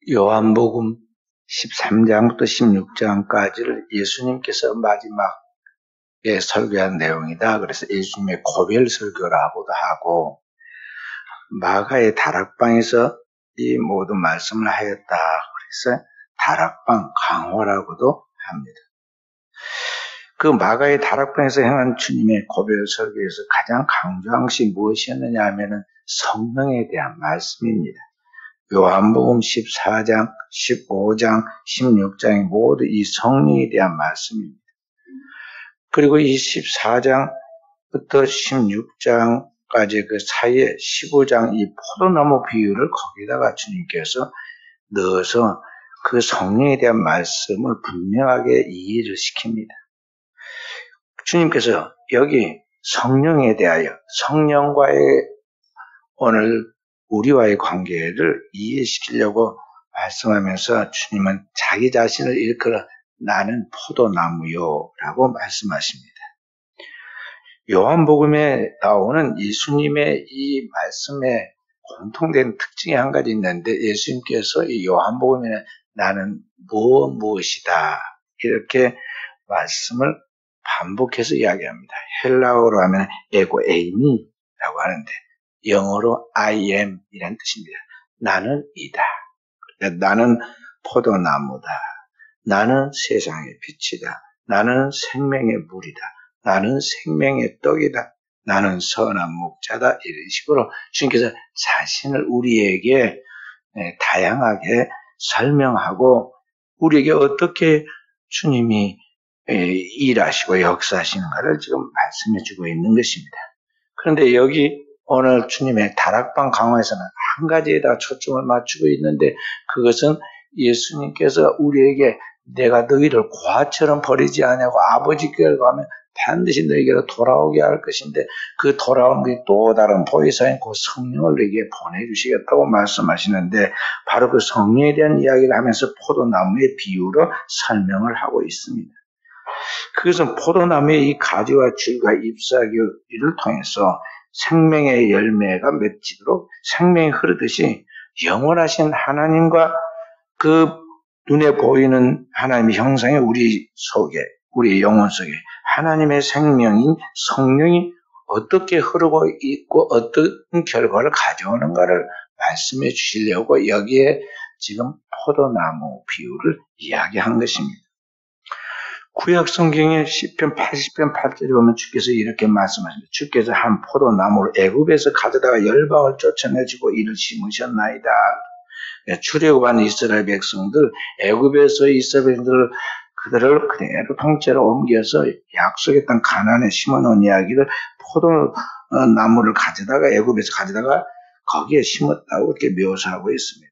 요한복음 13장부터 16장까지를 예수님께서 마지막에 설교한 내용이다. 그래서 예수님의 고별 설교라고도 하고, 마가의 다락방에서 이 모든 말씀을 하였다. 그래서 다락방 강호라고도 합니다. 그 마가의 다락방에서 행한 주님의 고별 설교에서 가장 강조한 것이 무엇이었느냐 하면은 성령에 대한 말씀입니다. 요한복음 14장, 15장, 16장이 모두 이 성령에 대한 말씀입니다. 그리고 이 14장부터 16장까지 그 사이에 15장 이 포도나무 비유를 거기다가 주님께서 넣어서 그 성령에 대한 말씀을 분명하게 이해를 시킵니다. 주님께서 여기 성령에 대하여 성령과의 오늘 우리와의 관계를 이해시키려고 말씀하면서 주님은 자기 자신을 일컬어 나는 포도나무요 라고 말씀하십니다. 요한복음에 나오는 예수님의 이 말씀에 공통된 특징이 한 가지 있는데, 예수님께서 이 요한복음에는 나는 무엇이다 이렇게 말씀을 반복해서 이야기합니다. 헬라어로 하면 에고 에이미라고 하는데 영어로 I am 이란 뜻입니다. 나는 이다. 나는 포도나무다. 나는 세상의 빛이다. 나는 생명의 물이다. 나는 생명의 떡이다. 나는 선한 목자다. 이런 식으로 주님께서 자신을 우리에게 다양하게 설명하고 우리에게 어떻게 주님이 일하시고 역사하시는가를 지금 말씀해 주고 있는 것입니다. 그런데 여기 오늘 주님의 다락방 강화에서는 한 가지에다 초점을 맞추고 있는데, 그것은 예수님께서 우리에게 내가 너희를 고아처럼 버리지 아니하고 아버지께로 가면 반드시 너희에게로 돌아오게 할 것인데, 그 돌아오는 게 또 다른 보혜사인 그 성령을 너희에게 보내주시겠다고 말씀하시는데, 바로 그 성령에 대한 이야기를 하면서 포도나무의 비유로 설명을 하고 있습니다. 그것은 포도나무의 이 가지와 줄과 잎사귀를 통해서 생명의 열매가 맺히도록 생명이 흐르듯이 영원하신 하나님과 그 눈에 보이는 하나님의 형상이 우리 속에, 우리 영혼 속에 하나님의 생명인 성령이 어떻게 흐르고 있고 어떤 결과를 가져오는가를 말씀해 주시려고 여기에 지금 포도나무 비유를 이야기한 것입니다. 구약 성경의 시편 80편 8절에 보면 주께서 이렇게 말씀하십니다. 주께서 한 포도나무를 애굽에서 가져다가 열방을 쫓아내시고 이를 심으셨나이다. 출애굽한 이스라엘 백성들, 애굽에서 이스라엘 백성들을 그들을 그대로 통째로 옮겨서 약속의 땅 가나안에 심어놓은 이야기를 포도나무를 가져다가 애굽에서 가져다가 거기에 심었다고 이렇게 묘사하고 있습니다.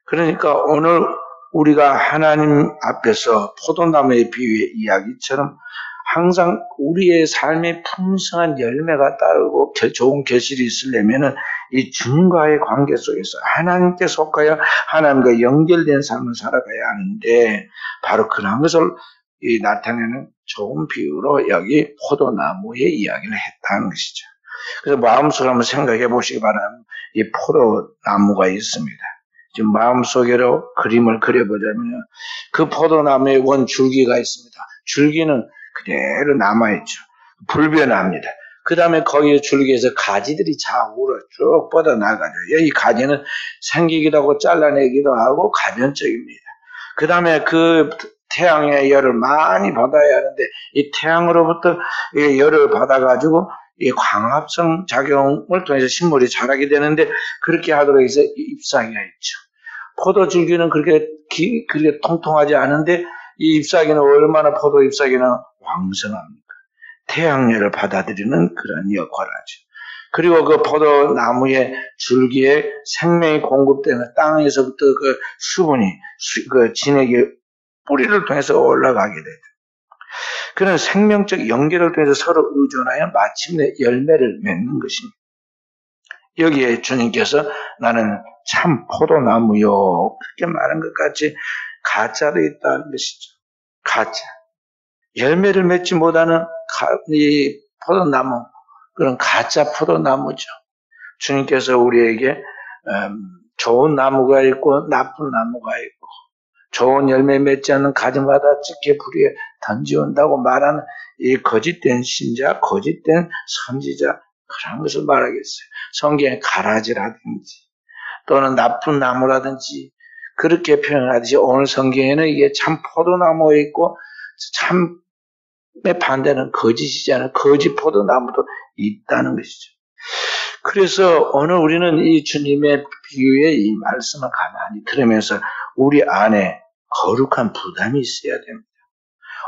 그러니까 오늘 우리가 하나님 앞에서 포도나무의 비유의 이야기처럼 항상 우리의 삶에 풍성한 열매가 따르고 좋은 결실이 있으려면 이 주님과의 관계 속에서 하나님께 속하여 하나님과 연결된 삶을 살아가야 하는데, 바로 그런 것을 나타내는 좋은 비유로 여기 포도나무의 이야기를 했다는 것이죠. 그래서 마음속으로 한번 생각해 보시기 바랍니다. 이 포도나무가 있습니다. 지금 마음속으로 그림을 그려보자면 그 포도나무에 원 줄기가 있습니다. 줄기는 그대로 남아있죠. 불변합니다. 그 다음에 거기에 줄기에서 가지들이 좌우로 쭉 뻗어나가죠. 이 가지는 생기기도 하고 잘라내기도 하고 가변적입니다. 그 다음에 그 태양의 열을 많이 받아야 하는데, 이 태양으로부터 열을 받아가지고 이 광합성 작용을 통해서 식물이 자라게 되는데, 그렇게 하도록 해서 잎사귀가 있죠. 포도 줄기는 그렇게 통통하지 않은데, 이 잎사귀는 얼마나 포도 잎사귀는 왕성합니까? 태양열을 받아들이는 그런 역할을 하죠. 그리고 그 포도나무의 줄기에 생명이 공급되는 땅에서부터 그 수분이 그 진액의 뿌리를 통해서 올라가게 되죠. 그런 생명적 연결을 통해서 서로 의존하여 마침내 열매를 맺는 것입니다. 여기에 주님께서 나는 참 포도나무요 그렇게 말한 것 같이 가짜도 있다는 것이죠. 가짜. 열매를 맺지 못하는 이 포도나무, 그런 가짜 포도나무죠. 주님께서 우리에게 좋은 나무가 있고 나쁜 나무가 있고 좋은 열매 맺지 않는 가지마다 찌개부리에 던지온다고 말하는 이 거짓된 신자, 거짓된 선지자 그런 것을 말하겠어요. 성경에 가라지라든지 또는 나쁜 나무라든지 그렇게 표현하듯이 오늘 성경에는 이게 참 포도나무가 있고 참의 반대는 거짓이잖아요. 거짓 포도나무도 있다는 것이죠. 그래서 오늘 우리는 이 주님의 비유의 이 말씀을 가만히 들으면서 우리 안에 거룩한 부담이 있어야 됩니다.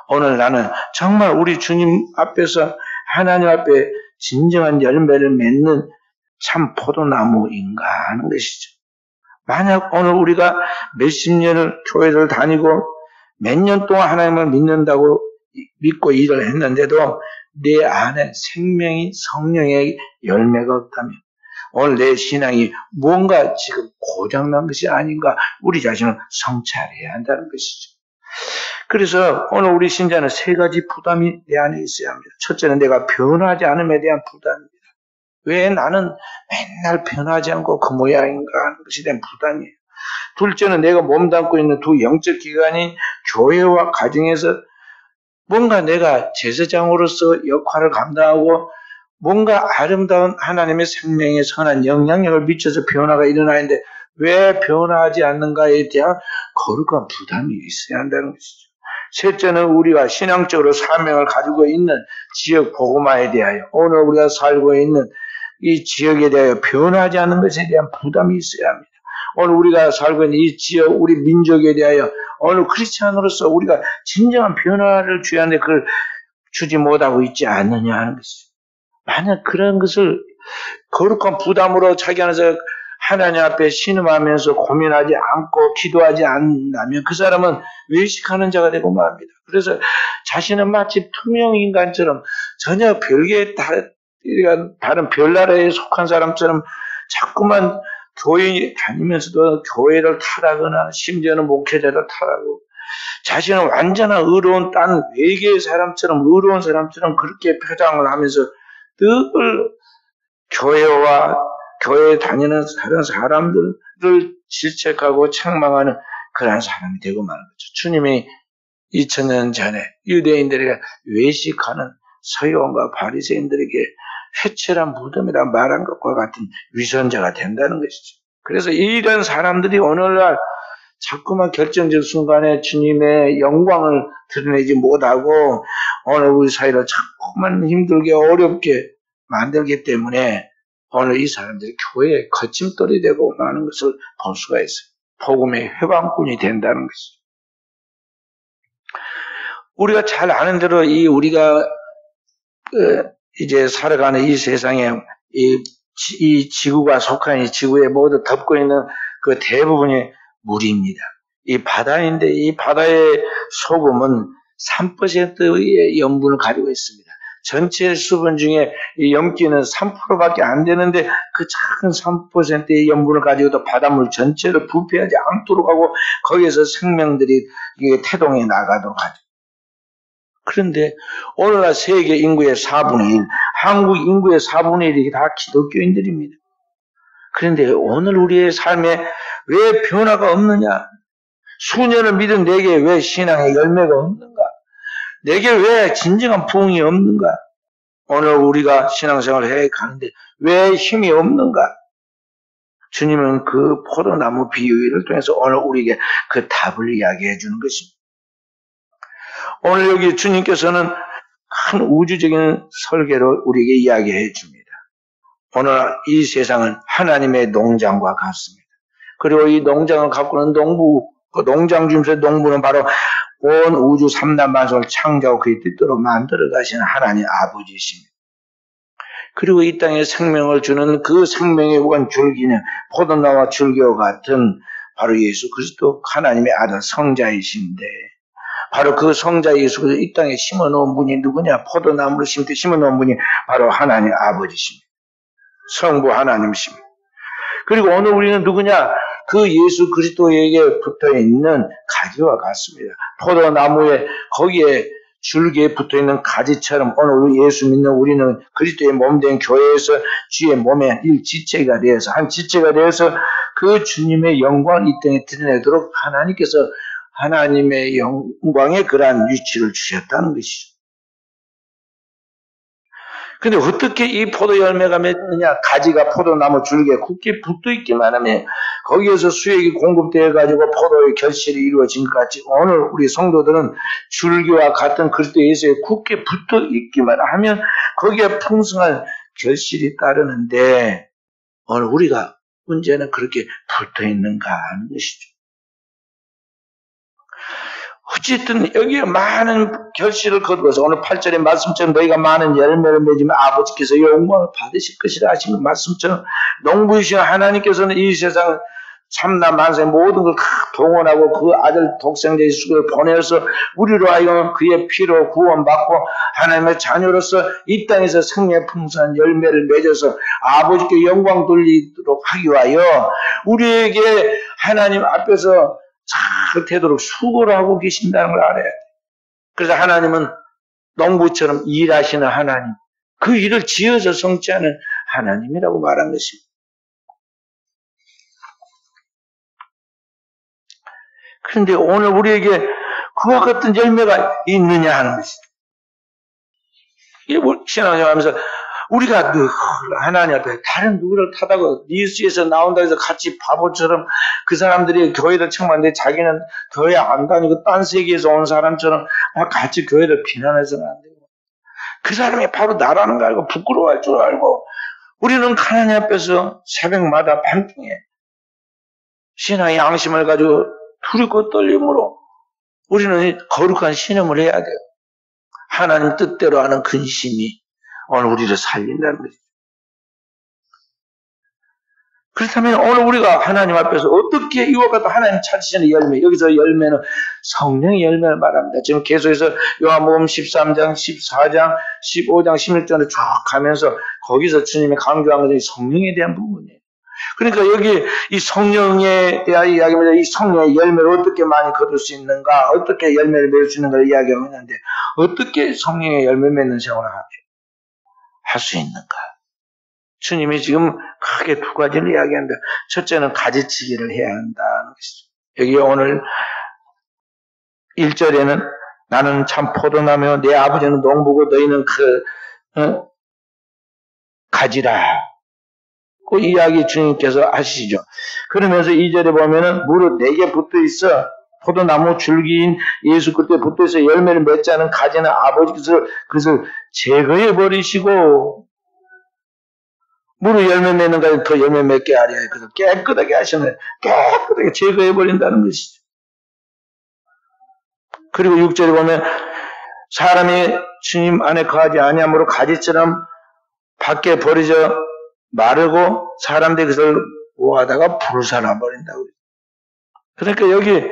오늘 나는 정말 우리 주님 앞에서 하나님 앞에 진정한 열매를 맺는 참 포도나무인가 하는 것이죠. 만약 오늘 우리가 몇십 년을 교회를 다니고 몇 년 동안 하나님을 믿고 일을 했는데도 내 안에 생명이 성령의 열매가 없다면 오늘 내 신앙이 뭔가 지금 고장난 것이 아닌가 우리 자신을 성찰해야 한다는 것이죠. 그래서 오늘 우리 신자는 세 가지 부담이 내 안에 있어야 합니다. 첫째는 내가 변하지 않음에 대한 부담입니다. 왜 나는 맨날 변하지 않고 그 모양인가 하는 것에 대한 부담이에요. 둘째는 내가 몸담고 있는 두 영적 기관인 교회와 가정에서 뭔가 내가 제사장으로서 역할을 감당하고 뭔가 아름다운 하나님의 생명에 선한 영향력을 미쳐서 변화가 일어나는데 왜 변화하지 않는가에 대한 거룩한 부담이 있어야 한다는 것이죠. 셋째는 우리가 신앙적으로 사명을 가지고 있는 지역 복음화에 대하여 오늘 우리가 살고 있는 이 지역에 대하여 변하지 않는 것에 대한 부담이 있어야 합니다. 오늘 우리가 살고 있는 이 지역, 우리 민족에 대하여 어느 크리스찬으로서 우리가 진정한 변화를 줘야 하는데 그걸 주지 못하고 있지 않느냐 하는 것이죠. 만약 그런 것을 거룩한 부담으로 자기 안에서 하나님 앞에 신음하면서 고민하지 않고 기도하지 않는다면 그 사람은 외식하는 자가 되고 말합니다. 그래서 자신은 마치 투명 인간처럼 전혀 별개의 다른 별나라에 속한 사람처럼 자꾸만 교회 다니면서도 교회를 타락하거나 심지어는 목회자를 타락하고 자신은 완전한 의로운 딴 외계의 사람처럼 의로운 사람처럼 그렇게 표장을 하면서 늘 교회에 다니는 다른 사람들을 질책하고 책망하는 그런 사람이 되고 마는 거죠. 주님이 2000년 전에 유대인들에게 외식하는 서기관과 바리새인들에게 회칠한 무덤이라 말한 것과 같은 위선자가 된다는 것이죠. 그래서 이런 사람들이 오늘날 자꾸만 결정적 순간에 주님의 영광을 드러내지 못하고 오늘 우리 사회를 자꾸만 힘들게 어렵게 만들기 때문에 오늘 이 사람들이 교회에 거침돌이 되고 마는 것을 볼 수가 있어요. 복음의 회방꾼이 된다는 것이죠. 우리가 잘 아는 대로 우리가 이제 살아가는 이 세상에 이 지구가 속한 이 지구에 모두 덮고 있는 그 대부분이 물입니다. 이 바다인데 이 바다의 소금은 3%의 염분을 가지고 있습니다. 전체 수분 중에 이 염기는 3%밖에 안 되는데 그 작은 3%의 염분을 가지고도 바닷물 전체를 부패하지 않도록 하고 거기에서 생명들이 태동해 나가도록 하죠. 그런데 오늘날 세계 인구의 4분의 1, 한국 인구의 4분의 1이 다 기독교인들입니다. 그런데 오늘 우리의 삶에 왜 변화가 없느냐? 수년을 믿은 내게 왜 신앙의 열매가 없는가? 내게 왜 진정한 부흥이 없는가? 오늘 우리가 신앙생활을 해 가는데 왜 힘이 없는가? 주님은 그 포도나무 비유를 통해서 오늘 우리에게 그 답을 이야기해 주는 것입니다. 오늘 여기 주님께서는 큰 우주적인 설계로 우리에게 이야기해 줍니다. 오늘 이 세상은 하나님의 농장과 같습니다. 그리고 이 농장을 가꾸는 농부, 그 농장 주임새 농부는 바로 온 우주 삼단만성을 창조하고 그의 뜻대로 만들어 가시는 하나님 아버지이십니다. 그리고 이 땅에 생명을 주는 그 생명의 원 줄기는 포도나무와 줄기와 같은 바로 예수 그리스도 하나님의 아들 성자이신데 바로 그 성자 예수를 이 땅에 심어놓은 분이 누구냐? 포도나무를 심어놓은 분이 바로 하나님 아버지십니다. 성부 하나님이십니다. 그리고 오늘 우리는 누구냐? 그 예수 그리스도에게 붙어있는 가지와 같습니다. 포도나무에 거기에 줄기에 붙어있는 가지처럼 오늘 예수 믿는 우리는 그리스도의 몸된 교회에서 주의 몸의 한 지체가 되어서 그 그 주님의 영광을 이 땅에 드러내도록 하나님께서 하나님의 영광의 그러한 위치를 주셨다는 것이죠. 근데 어떻게 이 포도 열매가 맺느냐? 가지가 포도나무 줄기에 굳게 붙어있기만 하면 거기에서 수액이 공급되어가지고 포도의 결실이 이루어진 것 같이 오늘 우리 성도들은 줄기와 같은 그리스도 예수에 굳게 붙어있기만 하면 거기에 풍성한 결실이 따르는데 오늘 우리가 문제는 그렇게 붙어있는가 하는 것이죠. 어쨌든 여기에 많은 결실을 거두어서 오늘 8절의 말씀처럼 너희가 많은 열매를 맺으면 아버지께서 영광을 받으실 것이라 하시는 말씀처럼 농부이신 하나님께서는 이 세상 참나 만세 모든 걸 동원하고 그 아들 독생자 예수를 보내서 우리로 하여금 그의 피로 구원받고 하나님의 자녀로서 이 땅에서 생명의 풍성한 열매를 맺어서 아버지께 영광 돌리도록 하기 위하여 우리에게 하나님 앞에서 잘 되도록 수고를 하고 계신다는 걸 알아야 돼. 그래서 하나님은 농부처럼 일하시는 하나님, 그 일을 지어서 성취하는 하나님이라고 말한 것입니다. 그런데 오늘 우리에게 그와 같은 열매가 있느냐 하는 것입니다. 이게 신앙생활 하면서 우리가 하나님 앞에 다른 누구를 타다가 뉴스에서 나온다 해서 같이 바보처럼 그 사람들이 교회를 청하는데 자기는 교회 안 다니고 딴 세계에서 온 사람처럼 같이 교회를 비난해서는 안 되고 그 사람이 바로 나라는 거 알고 부끄러워할 줄 알고 우리는 하나님 앞에서 새벽마다 밤중에 신앙의 양심을 가지고 두렵고 떨림으로 우리는 거룩한 신음을 해야 돼요. 하나님 뜻대로 하는 근심이 오늘 우리를 살린다는 것이죠. 그렇다면 오늘 우리가 하나님 앞에서 어떻게 이와 같은 하나님 찾으시는 열매, 여기서 열매는 성령의 열매를 말합니다. 지금 계속해서 요한복음 13장, 14장, 15장, 16장을 쭉 가면서 거기서 주님이 강조한 것이 성령에 대한 부분이에요. 그러니까 여기 이 성령에 대한 이야기입니다. 이 성령의 열매를 어떻게 많이 거둘 수 있는가, 어떻게 열매를 맺을 수 있는가를 이야기하고 있는데 어떻게 성령의 열매 맺는 생활을 할 수 있는가? 주님이 지금 크게 두 가지를 이야기합니다. 첫째는 가지치기를 해야 한다는 것이죠. 여기 오늘 1절에는 나는 참 포도나무요 내 아버지는 농부고 너희는 가지라. 그 이야기 주님께서 하시죠. 그러면서 2절에 보면은 무릇 내게 붙어 있어 포도나무 줄기인 예수 그리스도에 붙어 있어 열매를 맺지 않은 가지는 아버지께서 그것을 제거해 버리시고 무릇 열매 맺는 가지 더 열매 맺게 하려 그래서 깨끗하게 하시는 깨끗하게 제거해 버린다는 것이죠. 그리고 6절에 보면 사람이 주님 안에 거하지 아니함으로 가지처럼 밖에 버려져 마르고 사람들이 그것을 모아다가 불살아 버린다고. 그러니까 여기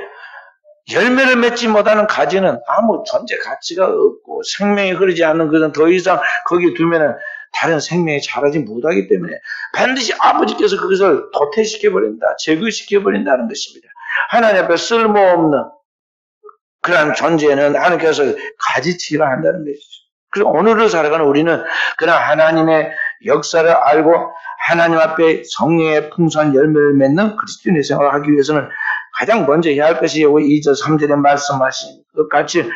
열매를 맺지 못하는 가지는 아무 존재 가치가 없고 생명이 흐르지 않는 것은 더 이상 거기에 두면은 다른 생명이 자라지 못하기 때문에 반드시 아버지께서 그것을 도태시켜버린다, 제거시켜버린다는 것입니다. 하나님 앞에 쓸모없는 그런 존재는 하나님께서 가지치기를 한다는 것이죠. 그래서 오늘을 살아가는 우리는 그런 하나님의 역사를 알고 하나님 앞에 성령의 풍성한 열매를 맺는 그리스도인의 생활을 하기 위해서는 가장 먼저 해야 할 것이 2절 3절에 말씀하신 것 같이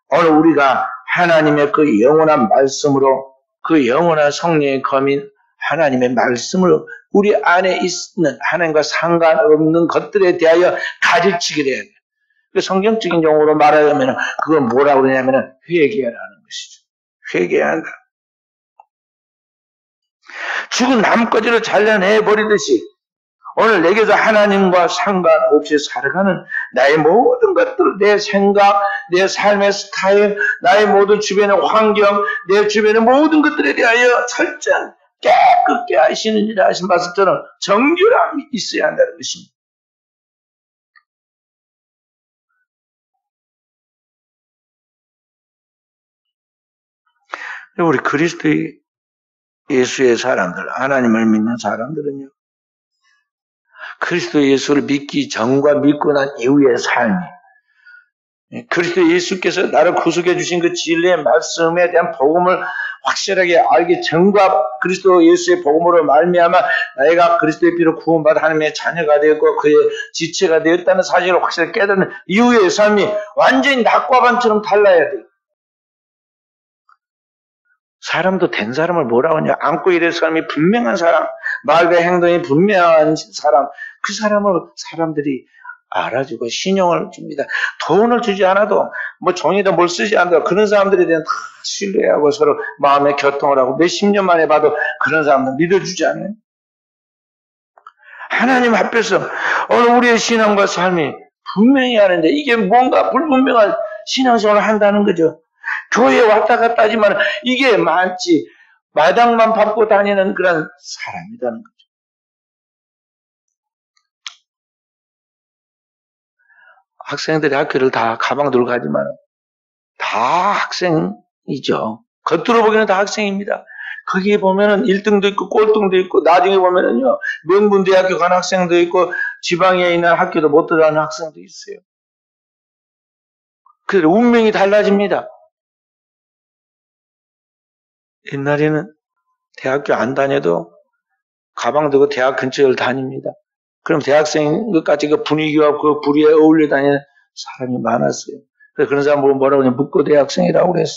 오늘 우리가 하나님의 그 영원한 말씀으로 그 영원한 성령의 검인 하나님의 말씀을 우리 안에 있는 하나님과 상관없는 것들에 대하여 가지치기를 해야 돼요. 성경적인 용어로 말하자면 그건 뭐라고 그러냐면 회개하라는 것이죠. 회개해야 한다. 죽은 나뭇가지를 잘라내버리듯이 오늘 내게서 하나님과 상관없이 살아가는 나의 모든 것들, 내 생각, 내 삶의 스타일, 나의 모든 주변의 환경, 내 주변의 모든 것들에 대하여 철저한 깨끗게 하시는 일을 하신 말씀처럼 정결함이 있어야 한다는 것입니다. 우리 그리스도의 예수의 사람들, 하나님을 믿는 사람들은요, 그리스도 예수를 믿기 전과 믿고 난 이후의 삶이 그리스도 예수께서 나를 구속해 주신 그 진리의 말씀에 대한 복음을 확실하게 알게 전과 그리스도 예수의 복음으로 말미암아 내가 그리스도의 피로 구원받아 하나님의 자녀가 되었고 그의 지체가 되었다는 사실을 확실하게 깨닫는 이후의 삶이 완전히 낮과 밤처럼 달라야 돼요. 사람도 된 사람을 뭐라고 하냐? 안고 일의 삶이 분명한 사람, 말과 행동이 분명한 사람, 그 사람을 사람들이 알아주고 신용을 줍니다. 돈을 주지 않아도 뭐 종이다 뭘 쓰지 않아도 그런 사람들에 대한 다 신뢰하고 서로 마음의 교통을 하고 몇십 년 만에 봐도 그런 사람들 믿어주지 않아요. 하나님 앞에서 오늘 우리의 신앙과 삶이 분명히 하는데 이게 뭔가 불분명한 신앙생활을 한다는 거죠. 교회에 왔다 갔다 하지만 이게 많지 마당만 밟고 다니는 그런 사람이라는 거죠. 학생들이 학교를 다 가방 들고 가지만 다 학생이죠. 겉으로 보기에는 다 학생입니다. 거기에 보면은 1등도 있고 꼴등도 있고 나중에 보면은요 명문대학교 간 학생도 있고 지방에 있는 학교도 못 들어가는 학생도 있어요. 그래서 운명이 달라집니다. 옛날에는 대학교 안 다녀도 가방 들고 대학 근처를 다닙니다. 그럼 대학생인 것까지 그 분위기와 그 부리에 어울려 다니는 사람이 많았어요. 그래서 그런 사람을 뭐라고 하냐, 묵고 대학생이라고 그랬어.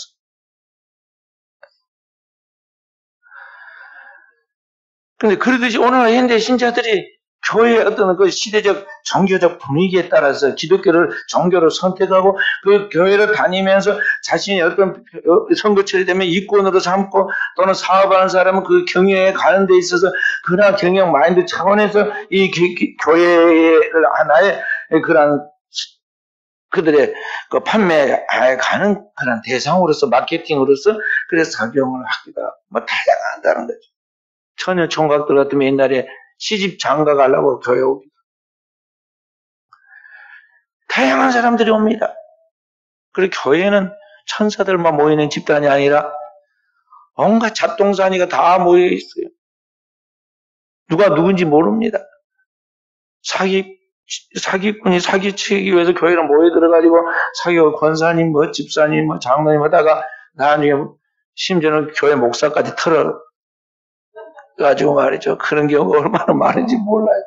근데 그러듯이 오늘 현대 신자들이 교회의 어떤 그 시대적 종교적 분위기에 따라서 기독교를 종교로 선택하고 그 교회를 다니면서 자신이 어떤 선거철이 되면 이권으로 삼고 또는 사업하는 사람은 그 경영에 가는 데 있어서 그러나 경영 마인드 차원에서 이 교회를 하나의 그런 그들의 그 판매에 가는 그런 대상으로서 마케팅으로서 그래서 작용을 하기가 뭐 다양하다는 거죠. 처녀 총각들 같으면 옛날에 시집 장가 가려고 교회 옵니다. 다양한 사람들이 옵니다. 그리고 교회는 천사들만 모이는 집단이 아니라 온갖 잡동사니가 다 모여 있어요. 누가 누군지 모릅니다. 사기꾼이 사기치기 위해서 교회를 모여 들어가지고 사기고 권사님, 뭐 집사님, 뭐 장로님 하다가 나중에 심지어는 교회 목사까지 털어 가지고 말이죠. 그런 경우가 얼마나 많은지 몰라요.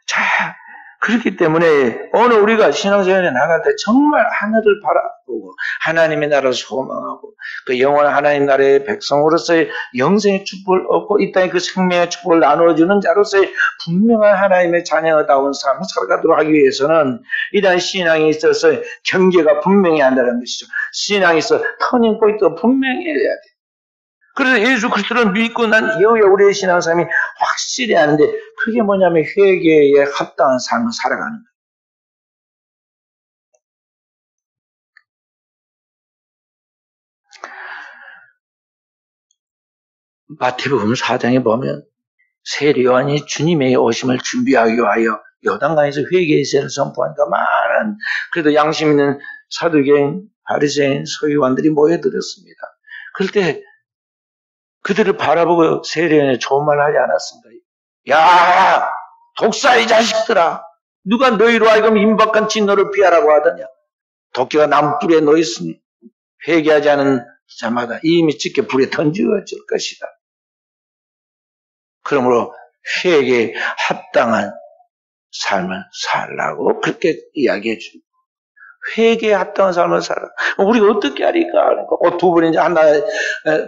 자, 그렇기 때문에 오늘 우리가 신앙생활에 나갈 때 정말 하늘을 바라보고 하나님의 나라를 소망하고 그 영원한 하나님 나라의 백성으로서의 영생의 축복을 얻고 이 땅에 그 생명의 축복을 나누어주는 자로서의 분명한 하나님의 자녀다운 삶을 살아가도록 하기 위해서는 이러한 신앙에 있어서 경계가 분명히 한다는 것이죠. 신앙에 있어 터닝 포인트가 분명히 해야 돼. 그래서 예수 그리스도를 믿고 난 이후에 우리의 신앙삶이 확실히 하는데 그게 뭐냐면 회개에 합당한 삶을 살아가는 거예요. 마태복음 4장에 보면 세례 요한이 주님의 오심을 준비하기 위하여 요단강에서 회개의 세를 선포하니까 많은 그래도 양심 있는 사두개인, 바리새인, 서기관들이 모여들었습니다. 그럴 때 그들을 바라보고 세례요한이 좋은 말 하지 않았습니다. 야, 독사의 자식들아, 누가 너희로 하여금 임박한 진노를 피하라고 하더냐. 도끼가 나무뿔에 놓였으니 회개하지 않은 자마다 이미 찢겨 불에 던져질 것이다. 그러므로 회개에 합당한 삶을 살라고 그렇게 이야기해 줍니다. 회개에 합당한 삶을 살아. 우리가 어떻게 하니까? 옷 두 번인지 하나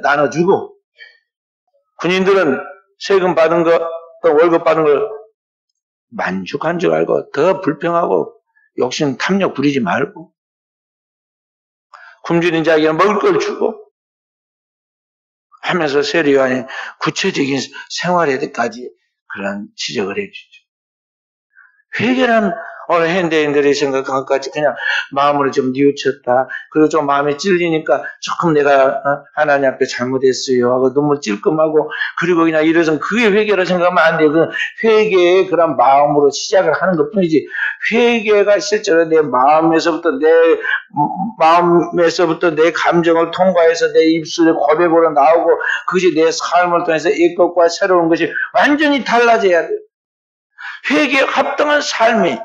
나눠주고 군인들은 세금 받은 거, 또 월급 받은 걸 만족한 줄 알고 더 불평하고 욕심 탐욕 부리지 말고 굶주린 자에게는 먹을 걸 주고 하면서 세례 요한이 구체적인 생활에까지 그런 지적을 해주죠. 회개란 오늘 현대인들이 생각한 것까지 그냥 마음으로 좀 뉘우쳤다. 그리고 좀 마음에 찔리니까 조금 내가 하나님 앞에 잘못했어요 하고 눈물 찔끔하고 그리고 그냥 이래서 그게 회개라 생각하면 안 돼요. 그 회개의 그런 마음으로 시작을 하는 것 뿐이지 회개가 실제로 내 마음에서부터 내 감정을 통과해서 내 입술에 고백으로 나오고 그것이 내 삶을 통해서 이 것과 새로운 것이 완전히 달라져야 돼요. 회개에 합당한 삶이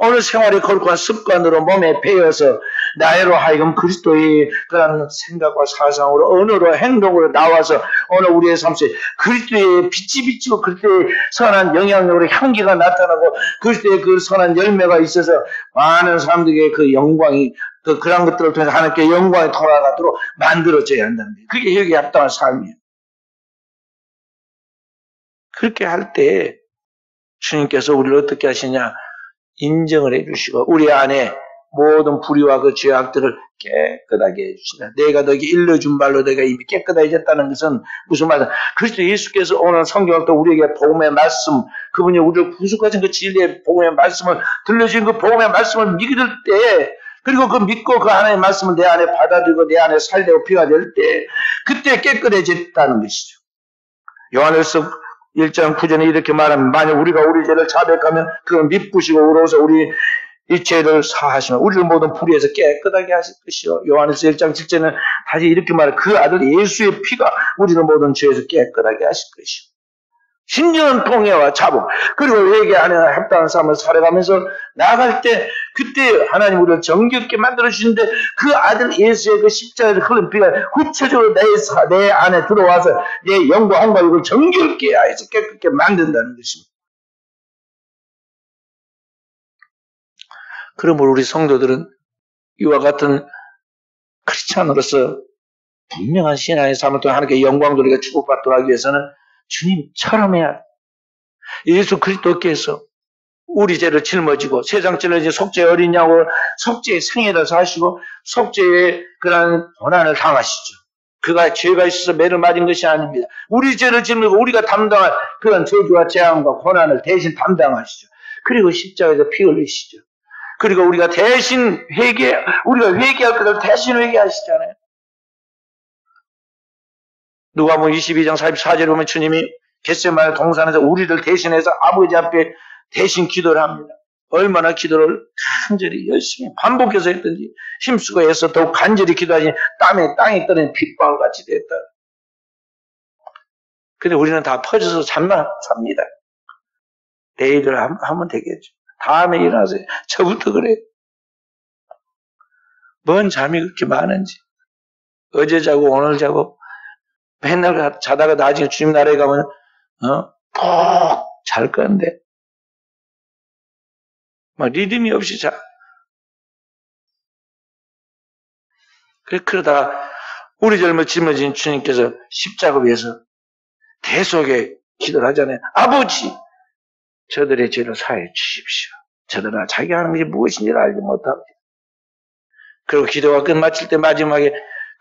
오늘 생활의 거룩한 습관으로 몸에 배어서 나로 하여금 그리스도의 그런 생각과 사상으로 언어로 행동으로 나와서 오늘 우리의 삶속에 그리스도의 빛이 비치고 그리스도의 선한 영향력으로 향기가 나타나고 그리스도의 그 선한 열매가 있어서 많은 사람들에게 그 영광이 그런 것들을 통해서 하나님께 영광이 돌아가도록 만들어져야 한다는 거예요. 그게 회개에 합당한 삶이에요. 그렇게 할 때 주님께서 우리를 어떻게 하시냐? 인정을 해주시고 우리 안에 모든 불의와 그 죄악들을 깨끗하게 해주시다. 내가 너에게 일러준 말로 내가 이미 깨끗해졌다는 것은 무슨 말이야? 그리스도 예수께서 오늘 성경을 또 우리에게 복음의 말씀, 그분이 우리를 구속하신 그 진리의 복음의 말씀을 들려주신 그 복음의 말씀을 믿을 때, 그리고 그 믿고 그 하나님의 말씀을 내 안에 받아들이고 내 안에 살되고 피가 될 때, 그때 깨끗해졌다는 것이죠. 요한일서 1장 9절에 이렇게 말하면 만약 우리가 우리 죄를 자백하면 그건 미쁘시고 의로워서 우리 이 죄를 사하시면 우리를 모든 불의에서 깨끗하게 하실 것이요. 요한일서 1장 7절에는 다시 이렇게 말해 그 아들 예수의 피가 우리를 모든 죄에서 깨끗하게 하실 것이요. 신령한 통회와 자복 그리고 회개 안에 합당한 삶을 살아가면서 나아갈 때 그때 하나님 우리를 정결케 만들어주시는데 그 아들 예수의 그 십자가의 흘린 피가 구체적으로 내 안에 들어와서 내 영과 한과 이걸 정결케 해서 깨끗게 만든다는 것입니다. 그러므로 우리 성도들은 이와 같은 크리스찬으로서 분명한 신앙의 삶을 통해 하나님께 영광 돌리고 축복받도록 하기 위해서는 주님처럼 해야 돼. 예수 그리스도께서 우리 죄를 짊어지고 세상 찔러진 속죄의 어린 양으로 속죄의 생애를 사시고 속죄의 그러한 고난을 당하시죠. 그가 죄가 있어서 매를 맞은 것이 아닙니다. 우리 죄를 짊어지고 우리가 담당할 그런 저주와 재앙과 고난을 대신 담당하시죠. 그리고 십자가에서 피 흘리시죠. 그리고 우리가 대신 우리가 회개할 것을 대신 회개하시잖아요. 누가복음 22장 44절에 보면 주님이 겟세마네 동산에서 우리를 대신해서 아버지 앞에 대신 기도를 합니다. 얼마나 기도를 간절히 열심히 반복해서 했든지 힘쓰고 해서 더욱 간절히 기도하니 땀에 땅에 떨어진 핏방울 같이 됐다. 근데 우리는 다 퍼져서 잠만 삽니다. 내일을 하면 되겠죠. 다음에 일어나세요. 저부터 그래요. 뭔 잠이 그렇게 많은지. 어제 자고 오늘 자고 맨날 자다가 나중에 주님 나라에 가면 푹 잘 건데 막 리듬이 없이 자. 그러다가 우리 젊은 짊어진 주님께서 십자가 위에서 대속에 기도를 하잖아요. 아버지 저들의 죄를 사해 주십시오. 저들은 자기 하는 것이 무엇인지를 알지 못하고 그리고 기도가 끝마칠 때 마지막에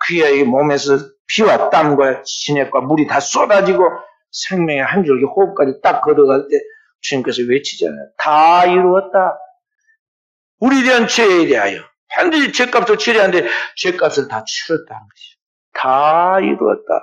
그의 몸에서 피와 땀과 진액과 물이 다 쏟아지고 생명의 한 줄기 호흡까지 딱 걷어갈 때 주님께서 외치잖아요. 다 이루었다. 우리에 대한 죄에 대하여 반드시 죄값을 치러야 하는데 죄값을 다 치렀다는 것이죠. 다 이루었다.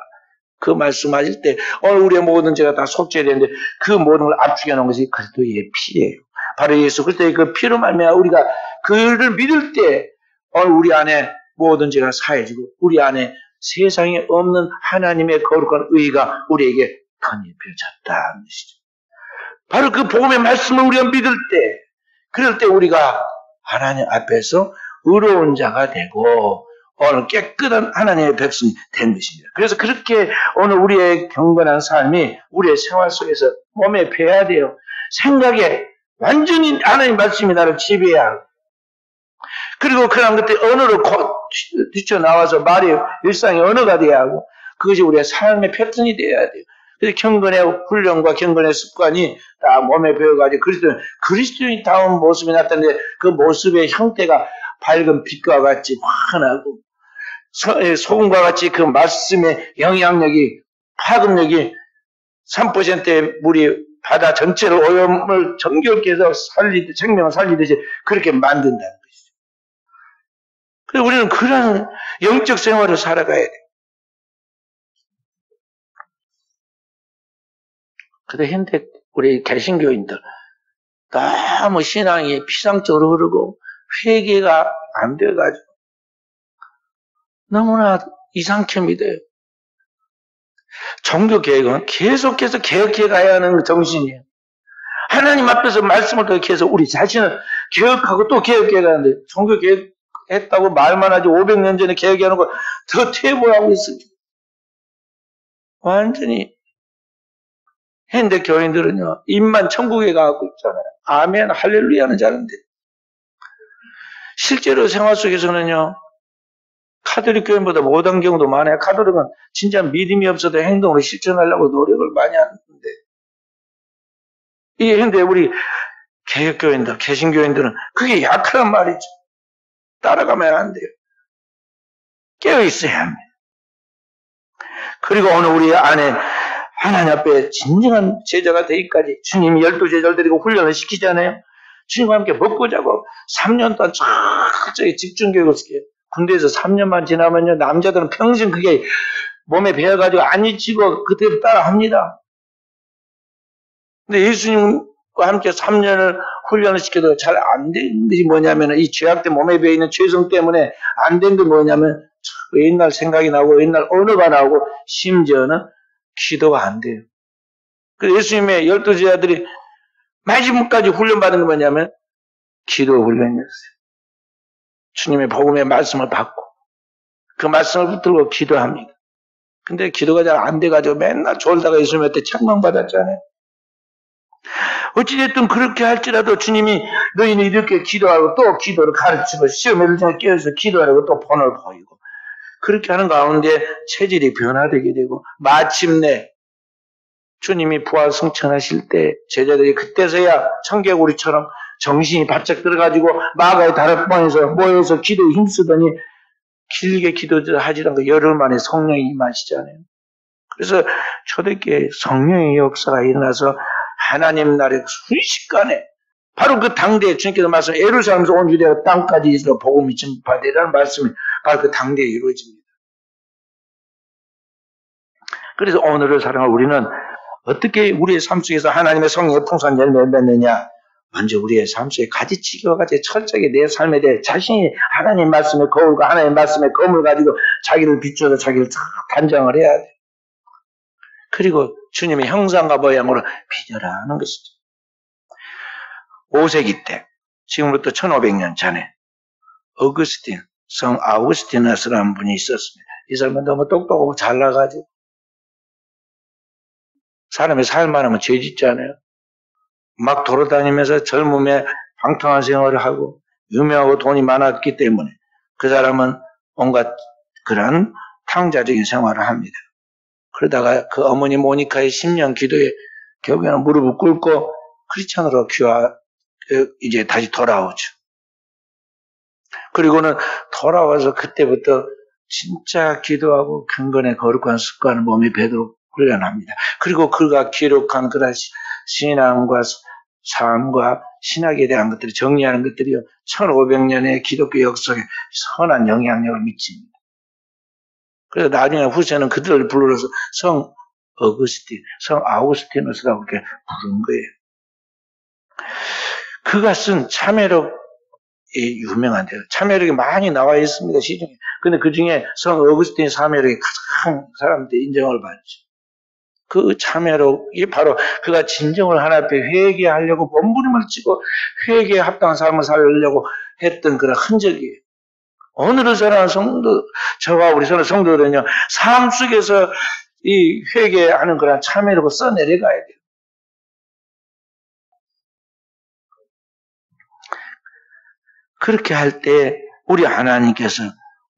그 말씀하실 때 오늘 우리의 모든 죄가 다 속죄되는데 그 모든 걸 압축해 놓은 것이 그리스도의 피예요. 바로 예수 그리스도의 그 피로 말미암아 우리가 그를 믿을 때 오늘 우리 안에 모든 죄가 사해지고 우리 안에 세상에 없는 하나님의 거룩한 의가 우리에게 건립해졌다는 것이죠. 바로 그 복음의 말씀을 우리가 믿을 때 그럴 때 우리가 하나님 앞에서 의로운 자가 되고 오늘 깨끗한 하나님의 백성이 된 것입니다. 그래서 그렇게 오늘 우리의 경건한 삶이 우리의 생활 속에서 몸에 배야 돼요. 생각에 완전히 하나님 말씀이 나를 지배해야 하고 그리고 그런 것들이 언어로 뛰쳐나와서 말이 일상의 언어가 돼야 하고 그것이 우리의 삶의 패턴이 돼야 돼요. 그래서 경건의 훈련과 경건의 습관이 다 몸에 배어가지고 그리스도인다운 모습이 나타나는데 그 모습의 형태가 밝은 빛과 같이 환하고 소금과 같이 그 말씀의 영향력이 파급력이 3%의 물이 바다 전체를 오염을 정결케 해서 생명을 살리듯이 그렇게 만든다는 것이죠. 그래서 우리는 그런 영적 생활을 살아가야 돼요. 근데 현대 우리 개신교인들 너무 신앙이 피상적으로 흐르고 회개가 안 돼가지고 너무나 이상캠이 돼요. 종교개혁은 계속해서 개혁해 가야 하는 정신이에요. 하나님 앞에서 말씀을 그렇게 해서 우리 자신을 개혁하고 또 개혁해야 하는데 종교 개혁했다고 말만 하지 500년 전에 개혁하는 거 더 퇴보하고 있습니다. 완전히 현대 교인들은요, 입만 천국에 가고 있잖아요. 아멘, 할렐루야는 잘하는데. 실제로 생활 속에서는요, 카톨릭 교인보다 못한 경우도 많아요. 카톨릭은 진짜 믿음이 없어도 행동으로 실천하려고 노력을 많이 하는데, 이 현대 우리 개혁교인들, 개신교인들은 그게 약하단 말이죠. 따라가면 안 돼요. 깨어있어야 합니다. 그리고 오늘 우리 안에 하나님 앞에 진정한 제자가 되기까지 주님이 12제자를 데리고 훈련을 시키잖아요. 주님과 함께 먹고 자고 3년 동안 철저히 집중교육을 시켜요. 군대에서 3년만 지나면요, 남자들은 평생 그게 몸에 배어가지고 안 잊히고 그대로 따라합니다. 근데 예수님과 함께 3년을 훈련을 시켜도 잘 안 된 것이 뭐냐면, 이 죄악된 몸에 배어있는 죄성 때문에 안 된 게 뭐냐면, 옛날 생각이 나고 옛날 언어가 나오고 심지어는 기도가 안 돼요. 그래서 예수님의 12제자들이 마지막까지 훈련받은 게 뭐냐면 기도 훈련이었어요. 주님의 복음의 말씀을 받고 그 말씀을 붙들고 기도합니다. 근데 기도가 잘 안 돼가지고 맨날 졸다가 예수님한테 책망받았잖아요. 어찌됐든 그렇게 할지라도 주님이 너희는 이렇게 기도하고 또 기도를 가르치고 시험을 통해 깨어서 기도하고 또 본을 보이고 그렇게 하는 가운데 체질이 변화되게 되고 마침내 주님이 부활 승천하실 때 제자들이 그때서야 청개구리처럼 정신이 바짝 들어가지고 마가의 다락방에서 모여서 기도에 힘쓰더니 길게 기도하지 않고 열흘 만에 성령이 임하시잖아요. 그래서 초대교회 성령의 역사가 일어나서 하나님 나라의 순식간에 바로 그 당대에 주님께서 말씀 예루살렘에서 온 유대가 땅까지 있어 복음이 전파되라는 말씀이 바로 그 당대에 이루어집니다. 그래서 오늘을 살아갈 우리는 어떻게 우리의 삶 속에서 하나님의 성령의 풍성한 열매를 맺느냐? 먼저 우리의 삶 속에 가지치기와 같이 철저하게 내 삶에 대해 자신이 하나님 말씀의 거울과 하나님 말씀의 검을 가지고 자기를 비춰서 자기를 단정을 해야 돼. 그리고 주님의 형상과 모양으로 빚어라는 것이죠. 5세기 때, 지금부터 1500년 전에 어거스틴, 성 아우구스티누스라는 분이 있었습니다. 이 사람은 너무 똑똑하고 잘나가지고 사람이 살만하면 죄 짓잖아요. 막 돌아다니면서 젊음에 방탕한 생활을 하고 유명하고 돈이 많았기 때문에 그 사람은 온갖 그런 탕자적인 생활을 합니다. 그러다가 그 어머니 모니카의 10년 기도에 결국에는 무릎을 꿇고 크리스천으로 이제 다시 돌아오죠. 그리고는 돌아와서 그때부터 진짜 기도하고 경건의 거룩한 습관을 몸에 배도록 훈련합니다. 그리고 그가 기록한 그런 신앙과 삶과 신학에 대한 것들을 정리하는 것들이요, 1500년의 기독교 역사에 선한 영향력을 미칩니다. 그래서 나중에 후세는 그들을 불러서 성 어거스틴, 성 아우구스티누스라고 이렇게 부른 거예요. 그가 쓴 참회록이 유명한데요. 참회록이 많이 나와 있습니다, 시중에. 근데 그 중에 성 어거스틴 참회록이 가장 사람들이 인정을 받죠. 그 참회록이 바로 그가 진정을 하나님 앞에 회개하려고 몸부림을 치고 회개에 합당한 삶을 살려고 했던 그런 흔적이에요. 오늘을 살아가는 성도, 저와 우리 성도들은요, 삶 속에서 이 회개하는 그런 참회록을 써내려가야 돼요. 그렇게 할 때 우리 하나님께서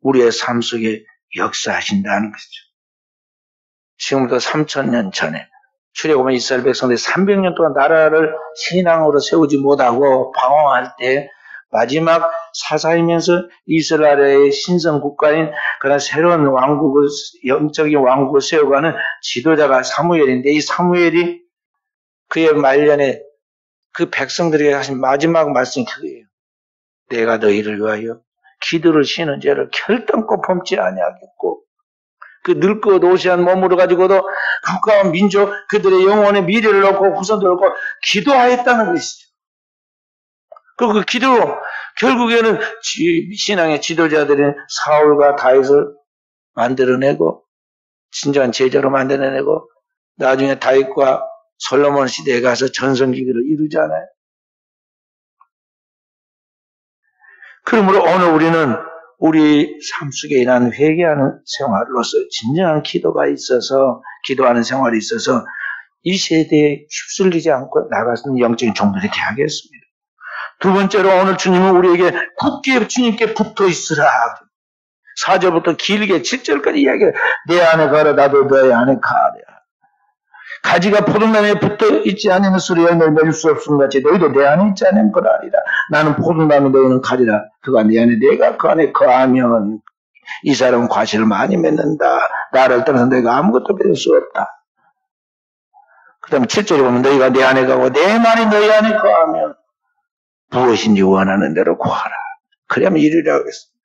우리의 삶 속에 역사하신다는 것이죠. 지금부터 3000년 전에 출애굽한 이스라엘 백성들이 300년 동안 나라를 신앙으로 세우지 못하고 방황할 때 마지막 사사이면서 이스라엘의 신성 국가인 그런 새로운 왕국을, 영적인 왕국을 세워가는 지도자가 사무엘인데, 이 사무엘이 그의 말년에 그 백성들에게 하신 마지막 말씀이 그거예요. 내가 너희를 위하여 기도를 쉬는 죄를 결단코 범치 아니하겠고, 그 늙고 노쇠한 몸으로 가지고도 국가와 민족, 그들의 영혼의 미래를 놓고 후손들을 놓고 기도하였다는 것이죠. 그 기도로 결국에는 신앙의 지도자들인 사울과 다윗을 만들어내고 진정한 제자로 만들어내고, 나중에 다윗과 솔로몬 시대에 가서 전성기기를 이루잖아요. 그러므로 오늘 우리는 우리 삶 속에 일어나는 회개하는 생활로서 진정한 기도가 있어서, 기도하는 생활이 있어서 이 세대에 휩쓸리지 않고 나가서는 영적인 종들이 되야겠습니다. 두 번째로 오늘 주님은 우리에게 굳게 주님께 붙어 있으라. 4절부터 길게 7절까지 이야기해요. 내 안에 가라, 나도 너의 안에 가랴. 가지가 포도나무에 붙어 있지 않으면 수리 열매를 맺을 수 없음 같이 너희도 내 안에 있지 않으면 거라리라. 나는 포도나무, 너희는 가지라. 그가 내 안에, 내가 그 안에 거하면 이 사람은 과실을 많이 맺는다. 나를 떠나서 너희가 아무것도 맺을 수 없다. 그 다음에 7절에 보면 너희가 내 안에 가고 내 말이 너희 안에 거하면 무엇인지 원하는 대로 구하라. 그러면 이루리라고 했습니다.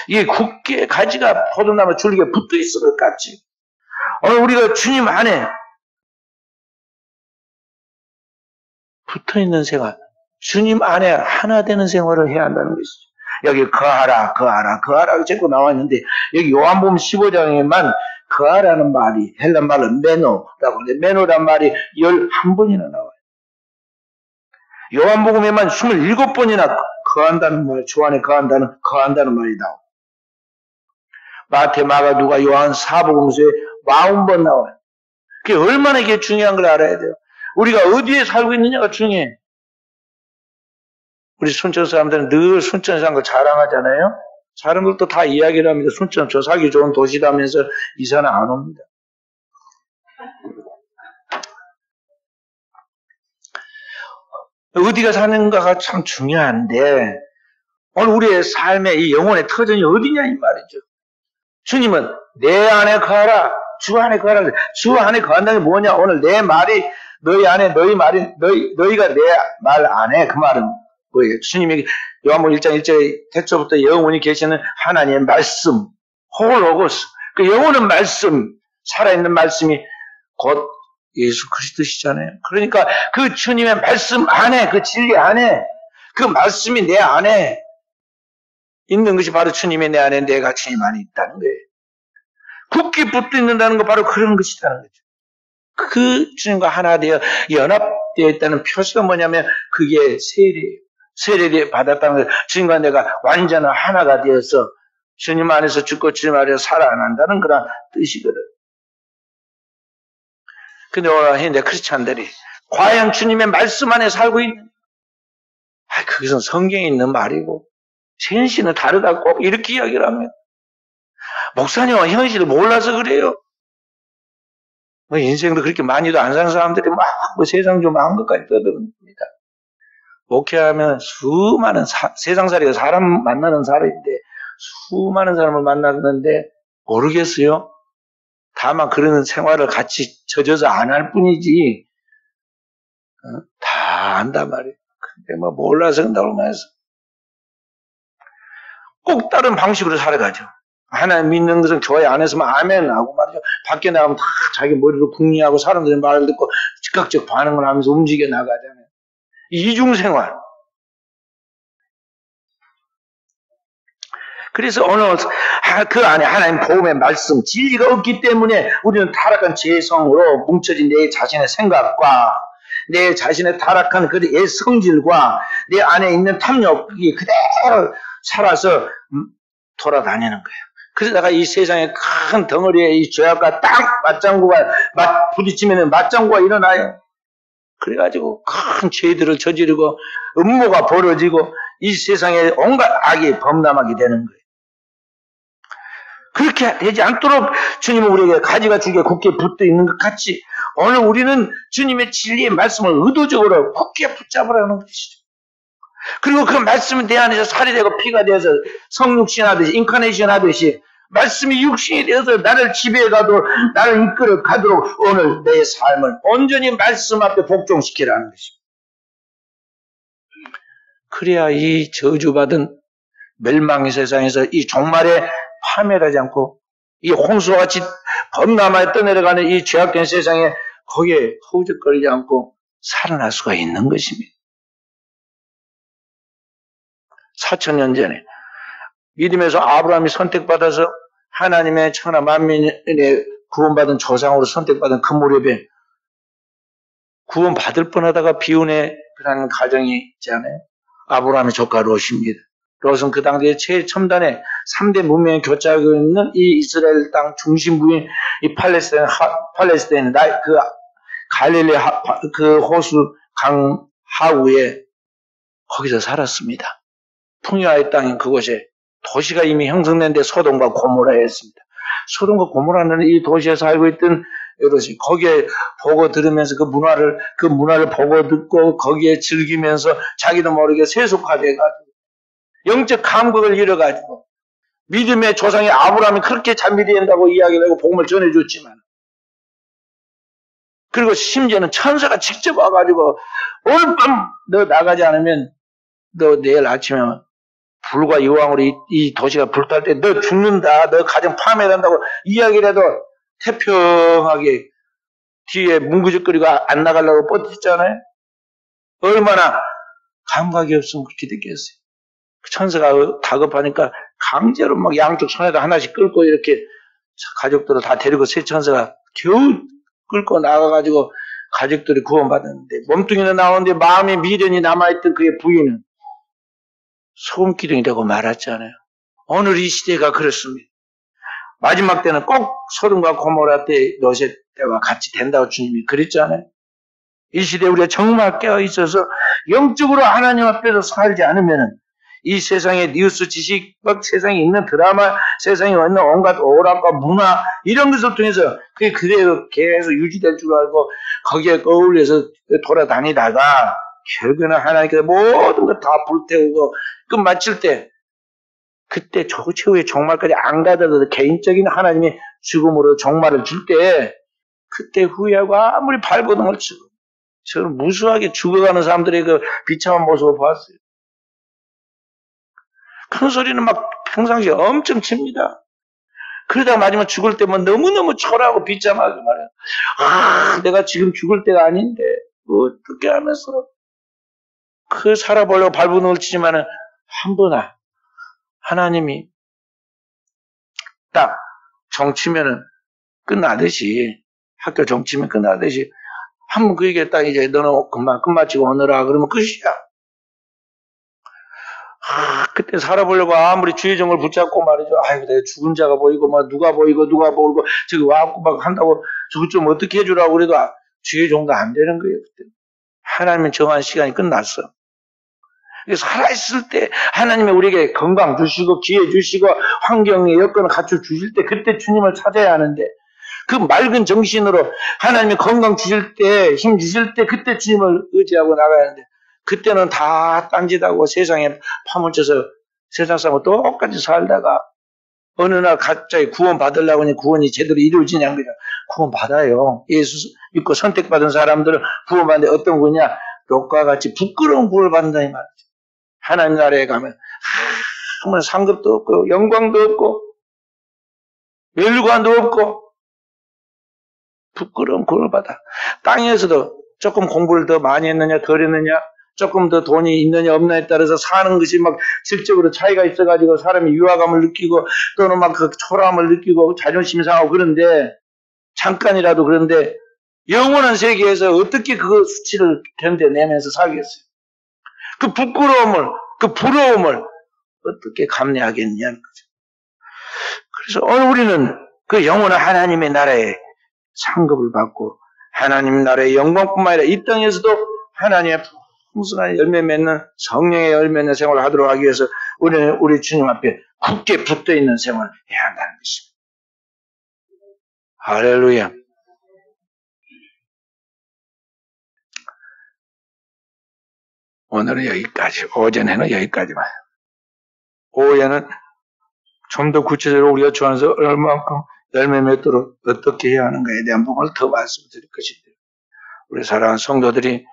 이게 굳게 가지가 포도나무 줄기에 붙어 있을 것 같지. 오늘 우리가 주님 안에 붙어 있는 생활, 주님 안에 하나 되는 생활을 해야 한다는 것이죠. 여기 거하라, 거하라, 거하라 자꾸 나와 있는데 여기 요한복음 15장에만 거하라는 말이 헬라 말로 메노라고 하는데 메노란 말이 11번이나 나와요. 요한복음에만 27번이나 거한다는 말, 주 안에 거한다는 말이 나와요. 마태, 마가, 누가, 요한, 사복음서에 40번 나와요. 그게 얼마나 이게 중요한 걸 알아야 돼요. 우리가 어디에 살고 있느냐가 중요해. 우리 순천 사람들은 늘 순천에 사는 걸 자랑하잖아요. 사람들도 다 이야기를 합니다. 순천 저 살기 좋은 도시라면서 이사는 안 옵니다. 어디가 사는가가 참 중요한데 오늘 우리의 삶의 이 영혼의 터전이 어디냐 이 말이죠. 주님은 내 안에 거하라, 주 안에 거하라. 주 안에 거한다는 게 뭐냐? 오늘 내 말이 너희 안에, 너희 말이 너희가 내 말 안에, 그 말은 뭐예요? 주님이 요한복음 1장 1절에 태초부터 영원히 계시는 하나님의 말씀, 홀로고스. 그 영원한 말씀, 살아있는 말씀이 곧 예수 그리스도시잖아요. 그러니까 그 주님의 말씀 안에, 그 진리 안에, 그 말씀이 내 안에 있는 것이 바로 주님이 내 안에, 내가 주님 안에 있다는 거예요. 굳게 붙어 있는다는 거 바로 그런 것이라는 거죠. 그 주님과 하나 되어 연합되어 있다는 표시가 뭐냐면 그게 세례예요. 세례를 받았다는 거예요. 주님과 내가 완전한 하나가 되어서 주님 안에서 죽고 주님 안에서 살아난다는 그런 뜻이거든. 근데 오늘 현대 크리스찬들이 과연 주님의 말씀 안에 살고 있는, 그것은 성경에 있는 말이고 현실은 다르다고 꼭 이렇게 이야기를 합니다. 목사님은 현실을 몰라서 그래요. 뭐 인생도 그렇게 많이도 안 사는 사람들이 막 뭐 세상 좀 한 것까지 떠듭니다. 목회하면 수많은 세상살이가 사람 만나는 사람인데 수많은 사람을 만났는데 모르겠어요. 다만 그런 생활을 같이 젖어서 안 할 뿐이지 다 안단 말이에요. 근데 뭐 몰라서 그런다고 말해서 꼭 다른 방식으로 살아가죠. 하나님 믿는 것은 교회 안에서만 아멘 하고 말이죠. 밖에 나가면 다 자기 머리로 궁리하고 사람들의 말을 듣고 즉각적 반응을 하면서 움직여 나가잖아요. 이중생활. 그래서 오늘 그 안에 하나님 복음의 말씀, 진리가 없기 때문에 우리는 타락한 죄성으로 뭉쳐진 내 자신의 생각과 내 자신의 타락한 그 내 성질과 내 안에 있는 탐욕이 그대로 살아서 돌아다니는 거예요. 그러다가 이 세상의 큰 덩어리에 이 죄악과 딱 맞장구가 부딪히면 맞장구가 일어나요. 그래가지고 큰 죄들을 저지르고 음모가 벌어지고 이 세상에 온갖 악이 범람하게 되는 거예요. 그렇게 되지 않도록 주님은 우리에게 가지가 줄기에 굳게 붙어 있는 것 같이 오늘 우리는 주님의 진리의 말씀을 의도적으로 굳게 붙잡으라는 것이죠. 그리고 그 말씀은 내 안에서 살이 되고 피가 되어서 성육신 하듯이 인카네이션 하듯이 말씀이 육신이 되어서 나를 지배해 가도록 나를 이끌어 가도록 오늘 내 삶을 온전히 말씀 앞에 복종시키라는 것입니다. 그래야 이 저주받은 멸망의 세상에서 이 종말에 파멸하지 않고 이 홍수와 같이 범람하에 떠내려가는 이 죄악된 세상에 거기에 허우적거리지 않고 살아날 수가 있는 것입니다. 4,000년 전에 믿음에서 아브라함이 선택받아서 하나님의 천하 만민의 구원받은 조상으로 선택받은 그 무렵에 구원 받을 뻔하다가 비운의 그런 가정이 있잖아요. 아브라함의 조카 롯입니다. 롯은 그 당시에 최첨단의 3대 문명의 교차하고 있는 이 이스라엘 땅 중심부인 이 팔레스타인, 그 갈릴리 그 호수 강 하우에 거기서 살았습니다. 풍요의 땅인 그곳에 도시가 이미 형성된데 소돔과 고모라였습니다. 소돔과 고모라는 이 도시에 살고 있던 여럿이 거기에 보고 들으면서 그 문화를 보고 듣고 거기에 즐기면서 자기도 모르게 세속화돼가지고 영적 감각을 잃어가지고 믿음의 조상의 아브라함이 그렇게 잘 믿어야 된다고 이야기를 하고 복음을 전해줬지만 그리고 심지어는 천사가 직접 와가지고 오늘 밤 너 나가지 않으면 너 내일 아침에 불과 여왕으로 이 도시가 불탈 때 너 죽는다. 너 가정 파멸한다고 이야기를 해도 태평하게 뒤에 뭉구적거리고 안 나가려고 버텼잖아요. 얼마나 감각이 없으면 그렇게 됐겠어요. 천사가 다급하니까 강제로 막 양쪽 손에다 하나씩 끌고 이렇게 가족들을 다 데리고 새 천사가 겨우 끌고 나가가지고 가족들이 구원받았는데 몸뚱이는 나오는데 마음에 미련이 남아있던 그의 부인은 소금기둥이 되고 말았잖아요. 오늘 이 시대가 그렇습니다. 마지막 때는 꼭 소돔과 고모라 때 롯의 때와 같이 된다고 주님이 그랬잖아요. 이 시대에 우리가 정말 깨어 있어서 영적으로 하나님 앞에서 살지 않으면 이 세상의 뉴스 지식, 세상에 있는 드라마, 세상에 있는 온갖 오락과 문화 이런 것을 통해서 그게 그대로 계속 유지될 줄 알고 거기에 어울려서 돌아다니다가 결국에는 하나님께서 모든 걸 다 불태우고 끝 마칠 때 그때 최후의 종말까지 안 가더라도 개인적인 하나님의 죽음으로 종말을 줄 때 그때 후회하고 아무리 발버둥을 치고 저는 무수하게 죽어가는 사람들의 그 비참한 모습을 봤어요. 큰 소리는 막 평상시에 엄청 칩니다. 그러다가 마지막 죽을 때면 너무너무 초라하고 비참하게 말해요. 아, 내가 지금 죽을 때가 아닌데 어떻게 하면서 그 살아보려고 발버둥을 치지만은 한 번 하나님이 딱 정치면은 끝나듯이 학교 정치면 끝나듯이 한 번 그 얘기를 딱 이제 너는 금방 끝마치고 오너라 그러면 끝이야. 그때 살아보려고 아무리 주의 정을 붙잡고 말이죠. 아이고, 내가 죽은 자가 보이고, 막 누가 보이고, 저기 와갖고 막 한다고, 저거 좀 어떻게 해주라고 그래도 주의 정도 안 되는 거예요, 그때. 하나님은 정한 시간이 끝났어. 살아있을 때, 하나님이 우리에게 건강 주시고, 기회 주시고, 환경의 여건을 갖춰 주실 때, 그때 주님을 찾아야 하는데, 그 맑은 정신으로 하나님이 건강 주실 때, 힘 주실 때, 그때 주님을 의지하고 나가야 하는데, 그때는 다 딴짓하고 세상에 파묻혀서 세상 사람과 똑같이 살다가 어느 날 갑자기 구원 받으려고 하니 구원이 제대로 이루어지냐 그냥 구원 받아요. 예수 믿고 선택받은 사람들은 구원 받는데 어떤 거냐? 롯과 같이 부끄러운 구원을 받는다는 말이죠. 하나님 나라에 가면 정말 상급도 없고 영광도 없고 멸관도 없고 부끄러운 구원을 받아. 땅에서도 조금 공부를 더 많이 했느냐 덜 했느냐 조금 더 돈이 있느냐 없느냐에 따라서 사는 것이 막 질적으로 차이가 있어가지고 사람이 유화감을 느끼고 또는 막 그 초라함을 느끼고 자존심이 상하고 그런데 잠깐이라도 그런데 영원한 세계에서 어떻게 그 수치를 견뎌내면서 살겠어요? 그 부끄러움을 그 부러움을 어떻게 감내하겠냐는 거죠. 그래서 오늘 우리는 그 영원한 하나님의 나라에 상급을 받고 하나님 나라의 영광뿐만 아니라 이 땅에서도 하나님의 풍성한 열매 맺는 성령의 열매 맺는 생활을 하도록 하기 위해서 우리는 우리 주님 앞에 굳게 붙어 있는 생활을 해야 한다는 것입니다. 할렐루야. 오늘은 여기까지, 오전에는 여기까지만. 오후에는 좀 더 구체적으로 우리가 좋아해서 얼마만큼 열매 맺도록 어떻게 해야 하는가에 대한 부분을 더 말씀드릴 것인데 우리 사랑하는 성도들이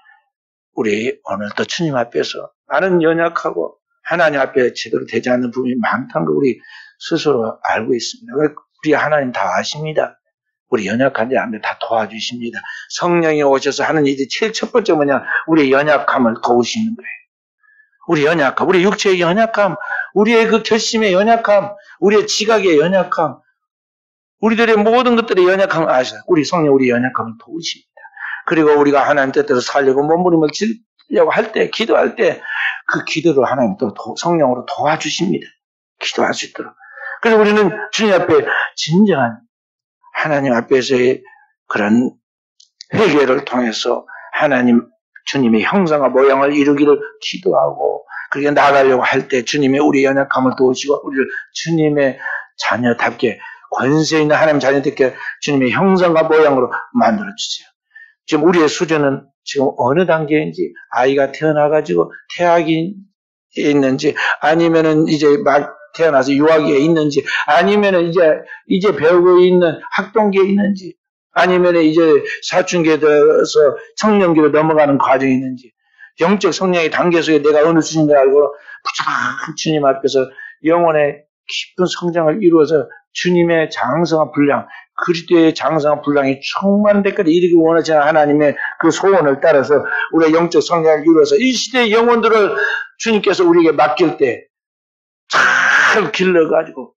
우리 오늘도 주님 앞에서 나는 연약하고 하나님 앞에 제대로 되지 않는 부분이 많다는 걸 우리 스스로 알고 있습니다. 우리 하나님 다 아십니다. 우리 연약한 자한테 다 도와주십니다. 성령이 오셔서 하는 일이 제일 첫 번째 뭐냐? 우리의 연약함을 도우시는 거예요. 우리 연약함, 우리 육체의 연약함, 우리의 그 결심의 연약함, 우리의 지각의 연약함, 우리들의 모든 것들의 연약함을 아셔요. 우리 성령 우리 연약함을 도우십니다. 그리고 우리가 하나님 뜻대로 살려고 몸부림을 치려고 할 때, 기도할 때 그 기도를 하나님 또 성령으로 도와주십니다. 기도할 수 있도록. 그래서 우리는 주님 앞에 진정한 하나님 앞에서의 그런 회개를 통해서 하나님 주님의 형상과 모양을 이루기를 기도하고 그렇게 나아가려고 할 때 주님의 우리의 연약함을 도우시고 우리를 주님의 자녀답게 권세 있는 하나님 자녀답게 주님의 형상과 모양으로 만들어주세요. 지금 우리의 수준은 지금 어느 단계인지 아이가 태어나가지고 태아기에 있는지 아니면은 이제 막 태어나서 유아기에 있는지 아니면은 이제 배우고 있는 학동기에 있는지 아니면 이제 사춘기에 들어서 청년기로 넘어가는 과정이 있는지 영적 성령의 단계 속에 내가 어느 수준인지 알고 부지런히 주님 앞에서 영혼의 깊은 성장을 이루어서 주님의 장성한 분량, 그리스도의 장성한 분량이 충만한 데까지 이르기 원하시는 하나님의 그 소원을 따라서 우리의 영적 성장을 이루어서 이 시대의 영혼들을 주님께서 우리에게 맡길 때 잘 길러가지고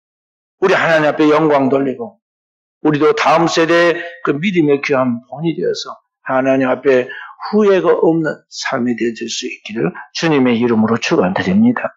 우리 하나님 앞에 영광 돌리고 우리도 다음 세대의 그 믿음의 귀한 본이 되어서 하나님 앞에 후회가 없는 삶이 되어질 수 있기를 주님의 이름으로 축원드립니다.